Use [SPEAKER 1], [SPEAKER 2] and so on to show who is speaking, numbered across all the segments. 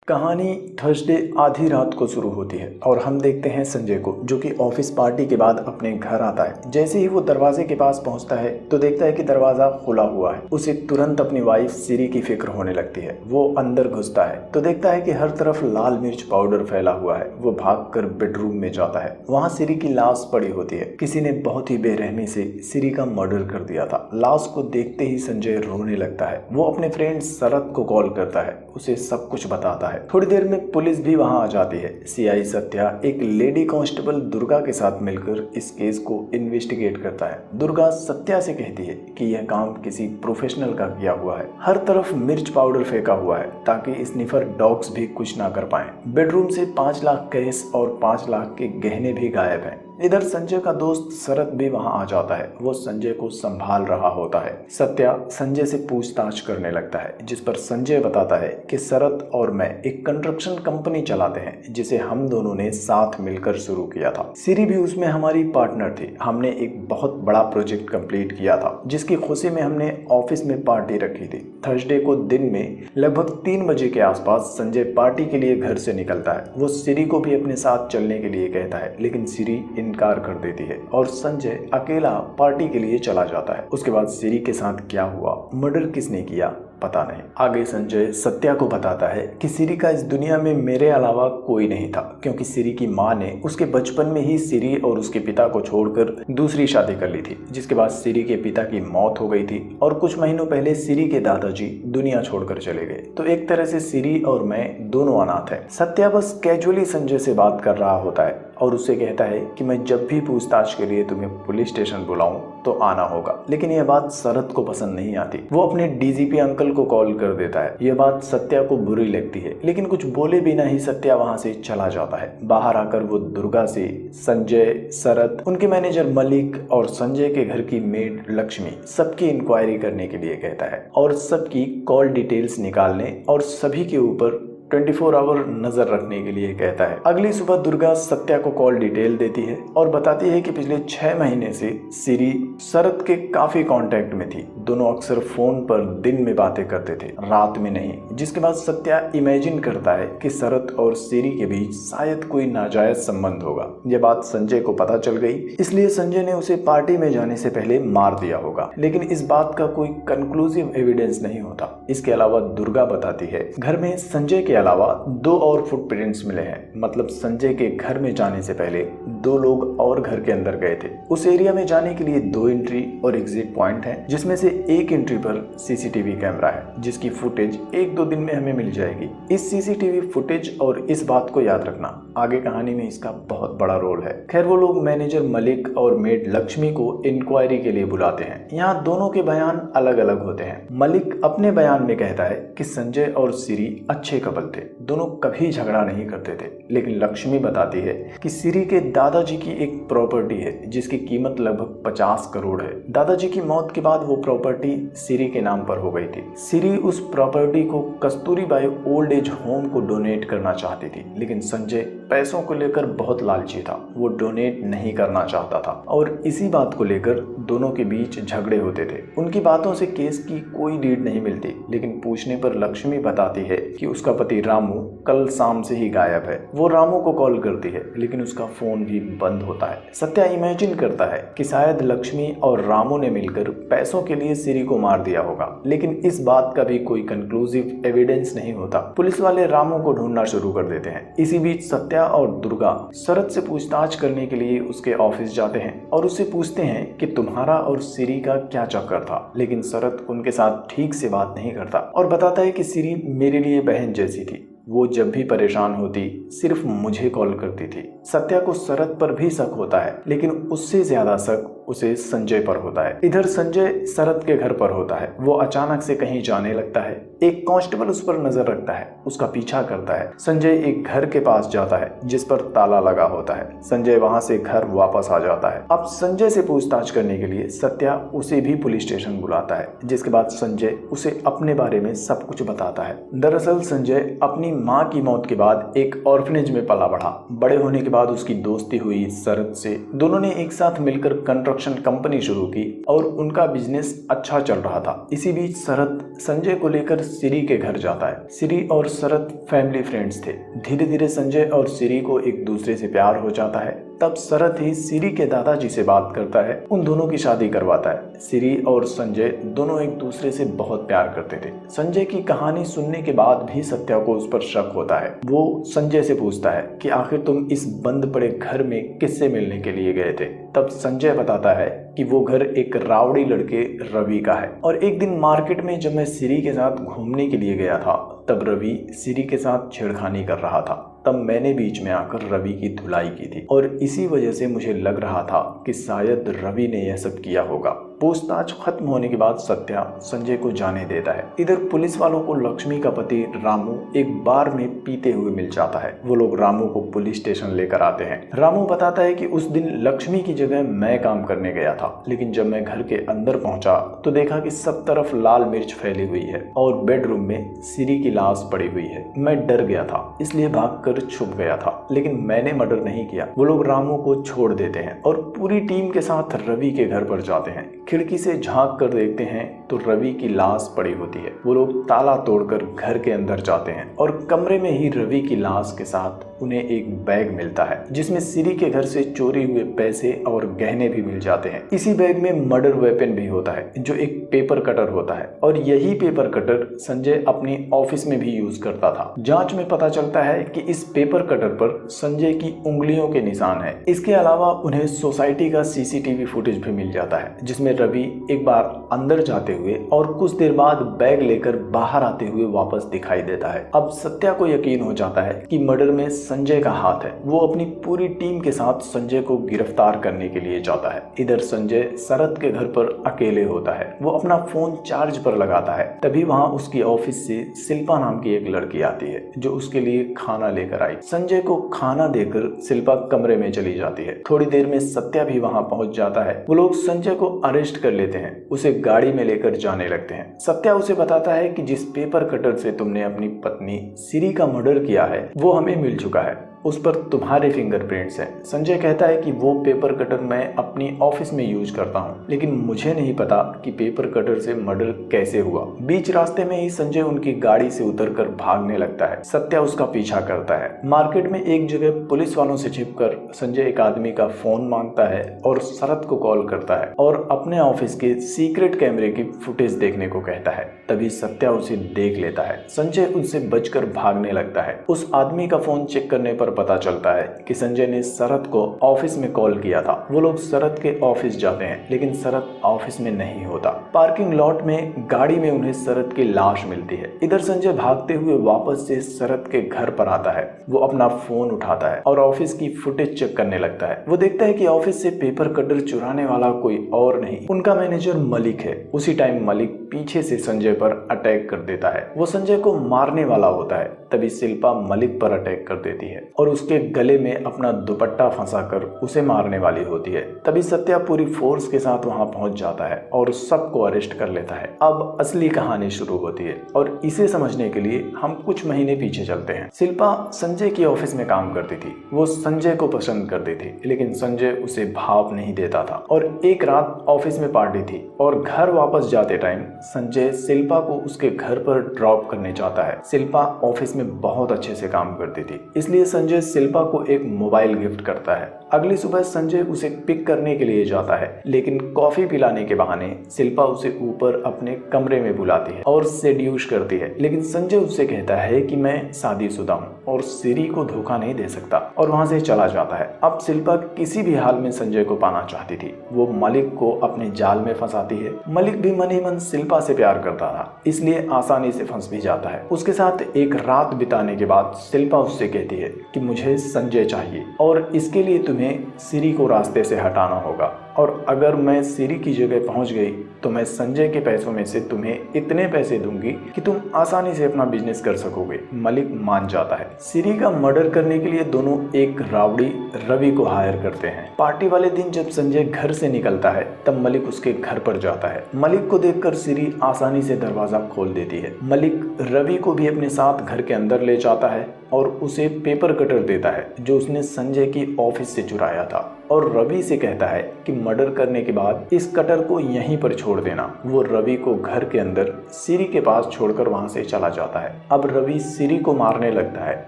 [SPEAKER 1] कहानी थर्सडे आधी रात को शुरू होती है और हम देखते हैं संजय को, जो कि ऑफिस पार्टी के बाद अपने घर आता है। जैसे ही वो दरवाजे के पास पहुंचता है तो देखता है कि दरवाजा खुला हुआ है। उसे तुरंत अपनी वाइफ सिरी की फिक्र होने लगती है। वो अंदर घुसता है तो देखता है कि हर तरफ लाल मिर्च पाउडर फैला हुआ है। वो भागकर बेडरूम में जाता है। वहाँ सिरी की लाश पड़ी होती है। किसी ने बहुत ही बेरहमी से सिरी का मर्डर कर दिया था। लाश को देखते ही संजय रोने लगता है। वो अपने फ्रेंड शरद को कॉल करता है, उसे सब कुछ बताता है। थोड़ी देर में पुलिस भी वहां आ जाती है। सीआई सत्या एक लेडी कांस्टेबल दुर्गा के साथ मिलकर इस केस को इन्वेस्टिगेट करता है। दुर्गा सत्या से कहती है कि यह काम किसी प्रोफेशनल का किया हुआ है। हर तरफ मिर्च पाउडर फेंका हुआ है ताकि स्निफर डॉग्स भी कुछ ना कर पाएं। बेडरूम से 5 लाख कैश और 5 लाख के गहने भी गायब हैं। इधर संजय का दोस्त शरद भी वहां आ जाता है। वो संजय को संभाल रहा होता है। सत्या संजय से पूछताछ करने लगता है, जिस पर संजय बताता है कि शरद और मैं एक कंस्ट्रक्शन कंपनी चलाते हैं जिसे हम दोनों ने साथ मिलकर शुरू किया था। सिरी भी उसमें हमारी पार्टनर थी। हमने एक बहुत बड़ा प्रोजेक्ट कंप्लीट किया था जिसकी खुशी में हमने ऑफिस में पार्टी रखी थी। थर्सडे को दिन में लगभग 3 बजे के आसपास संजय पार्टी के लिए घर से निकलता है। वो सिरी को भी अपने साथ चलने के लिए कहता है, लेकिन सिरी इनकार कर देती है और संजय अकेला पार्टी के लिए चला जाता है। उसके बाद सिरी के साथ क्या हुआ, मर्डर किसने किया, पता नहीं। आगे संजय सत्या को बताता है कि सिरी का इस दुनिया में मेरे अलावा कोई नहीं था, क्योंकि सिरी की माँ ने उसके बचपन में ही सिरी और उसके पिता को छोड़कर दूसरी शादी कर ली थी, जिसके बाद सिरी के पिता की मौत हो गई थी और कुछ महीनों पहले सिरी के दादाजी दुनिया छोड़कर चले गए। तो एक तरह से सिरी और मैं दोनों अनाथ हैं। सत्या बस कैजुअली संजय से बात कर रहा होता है और उससे कहता है कि मैं जब भी पूछताछ के लिए तुम्हें पुलिस स्टेशन बुलाऊं तो आना होगा। लेकिन यह बात शरद को पसंद नहीं आती। वो अपने डीजीपी अंकल को कॉल कर देता है। यह बात सत्या को बुरी लगती है, लेकिन कुछ बोले बिना ही सत्या वहां से चला जाता है। बाहर आकर वो दुर्गा से संजय, शरद, उनके मैनेजर मलिक और संजय के घर की मेड लक्ष्मी सबकी इंक्वायरी करने के लिए कहता है और सबकी कॉल डिटेल्स निकालने और सभी के ऊपर 24 आवर नजर रखने के लिए कहता है। अगली सुबह दुर्गा सत्या को कॉल डिटेल देती है और बताती है कि पिछले 6 महीने से सिरी शरद के काफी कांटेक्ट में थी। दोनों अक्सर फोन पर दिन में बातें करते थे, रात में नहीं। जिसके बाद सत्या इमेजिन करता है कि शरद और सिरी के बीच शायद कोई नाजायज संबंध होगा। यह बात संजय को पता चल गई, इसलिए संजय ने उसे पार्टी में जाने से पहले मार दिया होगा। लेकिन इस बात का कोई कंक्लूसिव एविडेंस नहीं होता। इसके अलावा दुर्गा बताती है घर में संजय के अलावा 2 और फुटप्रिंट्स मिले हैं। मतलब संजय के घर में जाने से पहले 2 लोग और घर के अंदर गए थे। उस एरिया में जाने के लिए 2 एंट्री और एग्जिट पॉइंट हैं, जिसमें से एक एंट्री पर सीसीटीवी कैमरा है, जिसकी फुटेज 1-2 दिन में हमें मिल जाएगी। इस सीसीटीवी फुटेज और इस बात को याद रखना, आगे कहानी में इसका बहुत बड़ा रोल है। खैर, वो लोग मैनेजर मलिक और मेड लक्ष्मी को इंक्वायरी के लिए बुलाते हैं। यहाँ दोनों के बयान अलग अलग होते हैं। मलिक अपने बयान में कहता है कि संजय और सिरी अच्छे कपल थे, दोनों कभी झगड़ा नहीं करते थे। लेकिन लक्ष्मी बताती है कि सिरी के दादाजी की एक प्रॉपर्टी है जिसकी कीमत लगभग 50 करोड़ है। दादाजी की मौत के बाद वो प्रॉपर्टी सिरी के नाम पर हो गई थी। सिरी उस प्रॉपर्टी को कस्तूरीबाई ओल्ड एज होम को डोनेट करना चाहती थी, लेकिन संजय पैसों को लेकर बहुत लालची था। वो डोनेट नहीं करना चाहता था और इसी बात को लेकर दोनों के बीच झगड़े होते थे। उनकी बातों से केस की कोई लीड नहीं मिलती, लेकिन पूछने पर लक्ष्मी बताती है कि उसका पति रामू कल शाम से ही गायब है। वो रामू को कॉल करती है, लेकिन उसका फोन भी बंद होता है। सत्या इमेजिन करता है कि शायद लक्ष्मी और रामू ने मिलकर पैसों के लिए सिरी को मार दिया होगा, लेकिन इस बात का भी कोई कंक्लूसिव एविडेंस नहीं होता। पुलिस वाले रामू को ढूंढना शुरू कर देते हैं। इसी बीच सत्या और दुर्गा शरद से पूछताछ करने के लिए उसके ऑफिस जाते हैं और उससे पूछते हैं कि तुम्हारा और सिरी का क्या चक्कर था। लेकिन शरद उनके साथ ठीक से बात नहीं करता और बताता है कि सिरी मेरे लिए बहन जैसी थी। वो जब भी परेशान होती सिर्फ मुझे कॉल करती थी। सत्या को शरद पर भी शक होता है, लेकिन उससे ज्यादा शक उसे संजय पर होता है। इधर संजय शरद के घर पर होता है। वो अचानक से कहीं जाने लगता है। एक कांस्टेबल उस पर नजर रखता है, उसका पीछा करता है। संजय एक घर के पास जाता है जिस पर ताला लगा होता है। संजय वहां से घर वापस आ जाता है। अब संजय से पूछताछ करने के लिए सत्या उसे भी पुलिस स्टेशन बुलाता है, जिसके बाद संजय उसे अपने बारे में सब कुछ बताता है। दरअसल संजय अपनी माँ की मौत के बाद एक ऑर्फनेज में पला बढ़ा। बड़े होने के बाद उसकी दोस्ती हुई शरद से। दोनों ने एक साथ मिलकर कंस्ट्रक्शन कंस्ट्रक्शन कंपनी शुरू की और उनका बिजनेस अच्छा चल रहा था। इसी बीच शरद संजय को लेकर सिरी के घर जाता है। सिरी और शरद फैमिली फ्रेंड्स थे। धीरे धीरे संजय और सिरी को एक दूसरे से प्यार हो जाता है। तब शरद ही सिरी के दादाजी से बात करता है, उन दोनों की शादी करवाता है। सिरी और संजय दोनों एक दूसरे से बहुत प्यार करते थे। संजय की कहानी सुनने के बाद भी सत्या को उस पर शक होता है। वो संजय से पूछता है कि आखिर तुम इस बंद पड़े घर में किससे मिलने के लिए गए थे। तब संजय बताता है कि वो घर एक रावड़ी लड़के रवि का है और एक दिन मार्केट में जब मैं सिरी के साथ घूमने के लिए गया था तब रवि सिरी के साथ छेड़खानी कर रहा था। तब मैंने बीच में आकर रवि की धुलाई की थी और इसी वजह से मुझे लग रहा था कि शायद रवि ने यह सब किया होगा। पूछताछ खत्म होने के बाद सत्या संजय को जाने देता है। इधर पुलिस वालों को लक्ष्मी का पति रामू एक बार में पीते हुए मिल जाता है। वो लोग रामू को पुलिस स्टेशन लेकर आते हैं। रामू बताता है कि उस दिन लक्ष्मी की जगह मैं काम करने गया था, लेकिन जब मैं घर के अंदर पहुंचा तो देखा कि सब तरफ लाल मिर्च फैली हुई है और बेडरूम में सिरी की लाश पड़ी हुई है। मैं डर गया था, इसलिए भागकर छुप गया था, लेकिन मैंने मर्डर नहीं किया। वो लोग रामू को छोड़ देते हैं और पूरी टीम के साथ रवि के घर पर जाते हैं। खिड़की से झांक कर देखते हैं तो रवि की लाश पड़ी होती है। वो लोग ताला तोड़कर घर के अंदर जाते हैं और कमरे में ही रवि की लाश के साथ उन्हें एक बैग मिलता है जिसमें सिरी के घर से चोरी हुए पैसे और गहने भी मिल जाते हैं। इसी बैग में मर्डर वेपन भी होता है जो एक पेपर कटर होता है और यही पेपर कटर संजय अपनी ऑफिस में भी यूज करता था। जांच में पता चलता है कि इस पेपर कटर पर संजय की उंगलियों के निशान है। इसके अलावा उन्हें सोसाइटी का सीसीटीवी फुटेज भी मिल जाता है जिसमें रवि एक बार अंदर जाते हुए और कुछ देर बाद बैग लेकर बाहर आते हुए वापस दिखाई देता है। अब सत्या को यकीन हो जाता है कि मर्डर में संजय का हाथ है। वो अपनी पूरी टीम के साथ संजय को गिरफ्तार करने के लिए जाता है। इधर संजय शरद के घर पर अकेले होता है। वो अपना फोन चार्ज पर लगाता है। तभी वहां उसकी ऑफिस से शिल्पा नाम की एक लड़की आती है जो उसके लिए खाना लेकर आई। संजय को खाना देकर शिल्पा कमरे में चली जाती है। थोड़ी देर में सत्या भी वहां पहुंच जाता है। वो लोग संजय को अरेस्ट कर लेते हैं, उसे गाड़ी में लेकर जाने लगते हैं। सत्या उसे बताता है कि जिस पेपर कटर से तुमने अपनी पत्नी सिरी का मर्डर किया है वो हमें मिल चुका है, उस पर तुम्हारे फिंगरप्रिंट्स हैं। संजय कहता है कि वो पेपर कटर मैं अपनी ऑफिस में यूज करता हूं, लेकिन मुझे नहीं पता कि पेपर कटर से मर्डर कैसे हुआ। बीच रास्ते में ही संजय उनकी गाड़ी से उतरकर भागने लगता है। सत्या उसका पीछा करता है। मार्केट में एक जगह पुलिस वालों से छिपकर संजय एक आदमी का फोन मांगता है और शरद को कॉल करता है और अपने ऑफिस के सीक्रेट कैमरे की फुटेज देखने को कहता है। तभी सत्या उसे देख लेता है। संजय उनसे बचकर भागने लगता है। उस आदमी का फोन चेक करने पर पता चलता है कि संजय ने शरद को ऑफिस में कॉल किया था। वो लोग शरद के ऑफिस जाते हैं लेकिन शरद ऑफिस में नहीं होता। पार्किंग लॉट में गाड़ी में उन्हें शरद की लाश मिलती है। इधर संजय भागते हुए वापस से शरद के घर पर आता है। वो अपना फोन उठाता है और ऑफिस की फुटेज चेक करने लगता है। वो देखता है कि ऑफिस से पेपर कटर चुराने वाला कोई और नहीं, उनका मैनेजर मलिक है। उसी टाइम मलिक पीछे से संजय पर अटैक कर देता है। वो संजय को मारने वाला होता है। तभी शिल्पा मलिक पर अटैक कर देती है और उसके गले में अपना दुपट्टा फंसाकर उसे मारने वाली होती है। तभी सत्या पूरी फोर्स के साथ वहां पहुंच जाता है और सबको अरेस्ट कर लेता है। अब असली कहानी शुरू होती है और इसे समझने के लिए हम कुछ महीने पीछे चलते हैं। शिल्पा संजय की ऑफिस में काम करती थी। वो संजय को पसंद करती थी लेकिन संजय उसे भाव नहीं देता था और एक रात ऑफिस में पार्टी थी और घर वापस जाते टाइम संजय शिल्पा को उसके घर पर ड्रॉप करने जाता है। शिल्पा ऑफिस में बहुत अच्छे से काम करती थी, इसलिए संजय शिल्पा को एक मोबाइल गिफ्ट करता है। अगली सुबह संजय उसे पिक करने के लिए जाता है लेकिन कॉफी पिलाने के बहाने शिल्पा उसे ऊपर अपने कमरे में बुलाती है और सेड्यूस करती है, लेकिन संजय उससे कहता है कि मैं शादीशुदा हूँ और सिरी को धोखा नहीं दे सकता और वहां से चला जाता है। अब शिल्पा किसी भी हाल में संजय को पाना चाहती थी। वो मलिक को अपने जाल में फंसाती है। मलिक भी मन ही मन शिल्पा से प्यार करता था, इसलिए आसानी से फंस भी जाता है। उसके साथ एक रात बिताने के बाद शिल्पा उससे कहती है कि मुझे संजय चाहिए और इसके लिए तुम्हें सिरी को रास्ते से हटाना होगा और अगर मैं सिरी की जगह पहुंच गई तो मैं संजय के पैसों में से तुम्हें इतने पैसे दूंगी कि तुम आसानी से अपना बिजनेस कर सकोगे। मलिक मान जाता है। सिरी का मर्डर करने के लिए दोनों एक रावड़ी रवि को हायर करते हैं। पार्टी वाले दिन जब संजय घर से निकलता है तब मलिक उसके घर पर जाता है। मलिक को देखकर सिरी आसानी से दरवाजा खोल देती है। मलिक रवि को भी अपने साथ घर के अंदर ले जाता है और उसे पेपर कटर देता है जो उसने संजय की ऑफिस से चुराया था, और रवि से कहता है कि मर्डर करने के बाद इस कटर को यहीं पर छोड़ देना। वो रवि को घर के अंदर सिरी के पास छोड़कर वहां से चला जाता है। अब रवि सिरी को मारने लगता है,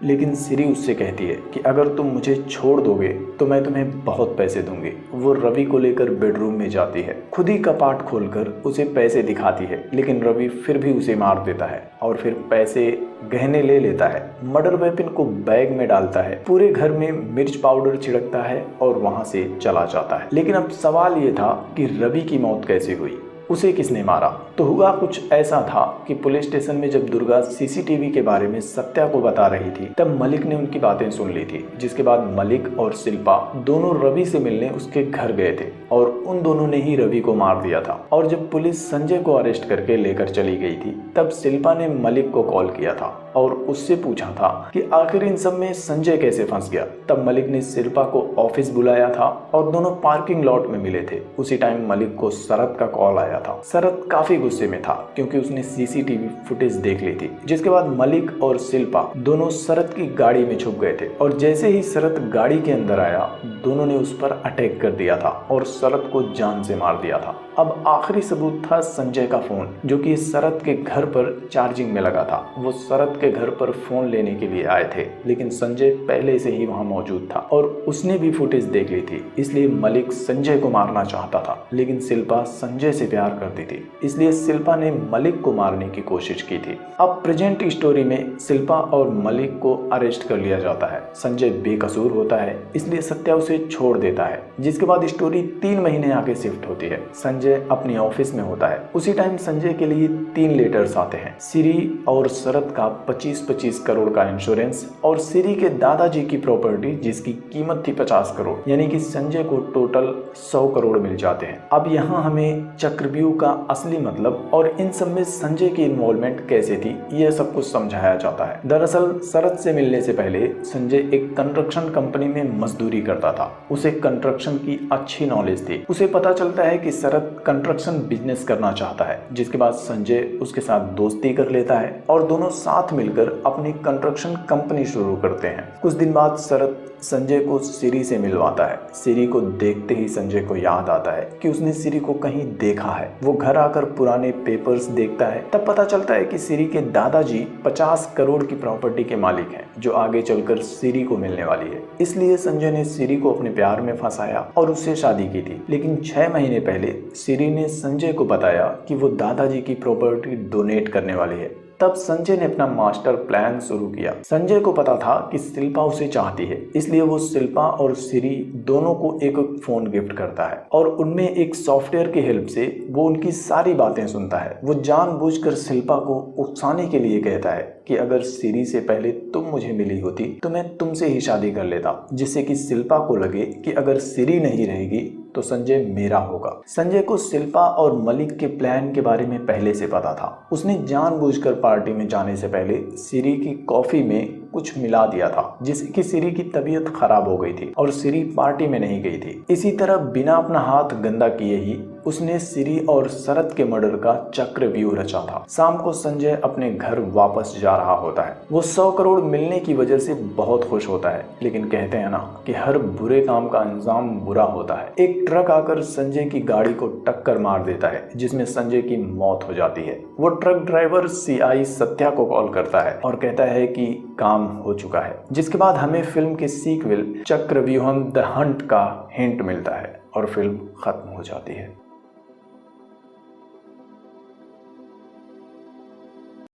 [SPEAKER 1] लेकिन सिरी उससे कहती है कि अगर तुम मुझे छोड़ दोगे तो मैं तुम्हें बहुत पैसे दूंगी। वो रवि को लेकर बेडरूम में जाती है, खुद ही कपाट खोलकर उसे पैसे दिखाती है, लेकिन रवि फिर भी उसे मार देता है और फिर पैसे गहने ले लेता है, मर्डर वेपन को बैग में डालता है, पूरे घर में मिर्च पाउडर छिड़कता है और वहां से चला जाता है। लेकिन अब सवाल ये था कि रवि की मौत कैसे हुई, उसे किसने मारा? तो हुआ कुछ ऐसा था कि पुलिस स्टेशन में जब दुर्गा सीसीटीवी के बारे में सत्या को बता रही थी, तब मलिक ने उनकी बातें सुन ली थी, जिसके बाद मलिक और शिल्पा दोनों रवि से मिलने उसके घर गए थे और उन दोनों ने ही रवि को मार दिया था। और जब पुलिस संजय को अरेस्ट करके लेकर चली गई थी, तब शिल्पा ने मलिक को कॉल किया था और उससे पूछा था कि आखिर इन सब में संजय कैसे फंस गया। तब मलिक ने शिल्पा को ऑफिस बुलाया था और दोनों पार्किंग लॉट में मिले थे। उसी टाइम मलिक को शरद का कॉल आया था। शरद काफी गुस्से में था क्योंकि उसने सीसीटीवी फुटेज देख ली थी। जिसके बाद मलिक और शिल्पा दोनों शरद की गाड़ी में छुप गए थे और जैसे ही शरद गाड़ी के अंदर आया, दोनों ने उस पर अटैक कर दिया था और शरद को जान से मार दिया था। अब आखिरी सबूत था संजय का फोन, जो कि शरद के घर पर चार्जिंग में लगा था। वो शरद के घर पर फोन लेने के लिए आए थे, लेकिन संजय पहले से ही वहां मौजूद था और उसने भी फुटेज देख ली थी। इसलिए मलिक संजय को मारना चाहता था, लेकिन शिल्पा संजय से प्यार करती थी, इसलिए शिल्पा ने मलिक को मारने की कोशिश की थी। अब प्रेजेंट स्टोरी में शिल्पा और मलिक को अरेस्ट कर लिया जाता है। संजय बेकसूर होता है, इसलिए सत्या उसे छोड़ देता है। जिसके बाद स्टोरी 3 महीने आगे शिफ्ट होती है। संजय अपनी ऑफिस में होता है। उसी टाइम संजय के लिए 3 लेटर्स आते हैं, सिरी और शरद का 25-25 करोड़ का इंश्योरेंस और सिरी के दादाजी की प्रॉपर्टी जिसकी कीमत थी 50 करोड़, यानी कि संजय को टोटल 100 करोड़ मिल जाते हैं। अब यहाँ हमें चक्रव्यूह का असली मतलब और इन सब में संजय की इन्वॉल्वमेंट कैसे थी, यह सब कुछ समझाया जाता है। दरअसल शरद से मिलने से पहले संजय एक कंस्ट्रक्शन कंपनी में मजदूरी करता था। उसे कंस्ट्रक्शन की अच्छी नॉलेज थी। उसे पता चलता है कि शरद कंस्ट्रक्शन बिजनेस करना चाहता है। जिसके बाद संजय उसके साथ दोस्ती कर लेता है और दोनों साथ मिलकर अपनी कंस्ट्रक्शन कंपनी शुरू करते हैं। कुछ दिन बाद शरद संजय को सिरी से मिलवाता है। सिरी को देखते ही संजय को याद आता है कि उसने सिरी को कहीं देखा है। वो घर आकर पुराने पेपर्स देखता है, तब पता चलता है कि सिरी के दादाजी 50 करोड़ की प्रॉपर्टी के मालिक हैं, जो आगे चलकर सिरी को मिलने वाली है। इसलिए संजय ने सिरी को अपने प्यार में फंसाया और उससे शादी की थी। लेकिन 6 महीने पहले सिरी ने संजय को बताया कि वो दादाजी की प्रॉपर्टी डोनेट करने वाली है। तब संजय ने अपना मास्टर प्लान शुरू किया। संजय को पता था कि शिल्पा उसे चाहती है, इसलिए वो शिल्पा और सिरी दोनों को एक फोन गिफ्ट करता है और उनमें एक सॉफ्टवेयर की हेल्प से वो उनकी सारी बातें सुनता है। वो जानबूझकर शिल्पा को उकसाने के लिए कहता है कि अगर सिरी से पहले तुम मुझे मिली होती तो मैं तुमसे ही शादी कर लेता, जिससे कि शिल्पा को लगे कि अगर सिरी नहीं रहेगी तो संजय मेरा होगा। संजय को शिल्पा और मलिक के प्लान के बारे में पहले से पता था। उसने जानबूझकर पार्टी में जाने से पहले सिरी की कॉफी में कुछ मिला दिया था, जिससे कि सिरी की तबीयत खराब हो गई थी और सिरी पार्टी में नहीं गई थी। इसी तरह बिना अपना हाथ गंदा किए ही उसने सिरी और शरद के मर्डर का चक्रव्यूह रचा था। शाम को संजय अपने घर वापस जा रहा होता है। वो 100 करोड़ मिलने की वजह से बहुत खुश होता है, लेकिन कहते हैं ना कि हर बुरे काम का अंजाम बुरा होता है। एक ट्रक आकर संजय की गाड़ी को टक्कर मार देता है, जिसमें संजय की मौत हो जाती है। वो ट्रक ड्राइवर सीआई सत्या को कॉल करता है और कहता है कि काम हो चुका है। जिसके बाद हमें फिल्म के सीक्वल चक्रव्यूहम द हंट का हिंट मिलता है और फिल्म खत्म हो जाती है।